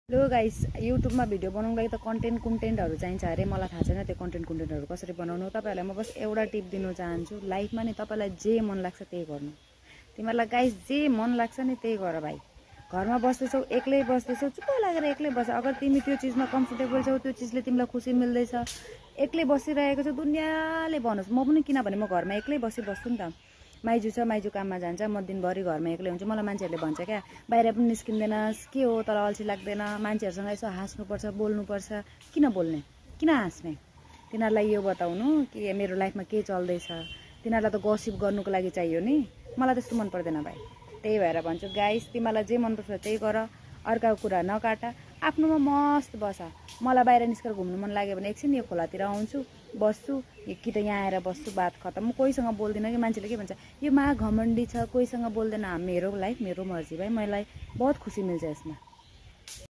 Hello guys, युट्युबमा video बनाउनको लागि त कन्टेन्टहरु चाहिन्छ अरे। मलाई थाहा छैन त्यो कन्टेन्टहरु कसरी बनाउनु। तपाईहरुलाई म बस एउटा टिप दिन चाहन्छु, लाइफमा नि तपाईलाई जे मन लाग्छ त्यही गर्नु। तिमीहरुलाई गाइस जे मन लाग्छ नि त्यही गर भाइ। घरमा बस्दैछौ, एक्लै बस्दैछौ, चुप लागेर एक्लै बस। अगर तिमी त्यो चीजमा कम्फर्टेबल छौ, त्यो चीजले तिमीलाई खुसी मिल्दैछ, एक्लै बसिरहेको छ, दुनियाले भनोस्। म पनि किनभने म घरमा एक्लै बस्छु नि त। माइजू छ, माइजू काममा जान्छ, म दिनभरि घरमा एक्लै हुन्छु। मलाई मान्छेहरूले भन्छ क्या, बाहिर पनि निस्किँदैनस्, के हो तर अल्छी लाग्दैन, मान्छेहरूसँग यसो हाँस्नुपर्छ, बोल्नुपर्छ। किन बोल्ने, किन हाँस्ने? तिनीहरूलाई यो बताउनु कि मेरो लाइफमा के चल्दैछ। तिनीहरूलाई त गसिप गर्नुको लागि चाहियो नि। मलाई त्यस्तो मन पर्दैन भाइ। त्यही भएर भन्छु गाइस, तिमीलाई जे मनपर्छ त्यही गर, अर्काको कुरा नकाट, आफ्नोमा मस्त बस। मलाई बाहिर निस्केर घुम्नु मन लाग्यो भने एकछिन यो खोलातिर आउँछु, बस्छु, कि त यहाँ आएर बस्छु, बात खतम। म कोहीसँग बोल्दिनँ कि मान्छेले के भन्छ, यो मा घमण्डी छ, कोहीसँग बोल्दैन। मेरो लाइफ मेरो मर्जी भाइ, मलाई बहुत खुसी मिल्छ यसमा।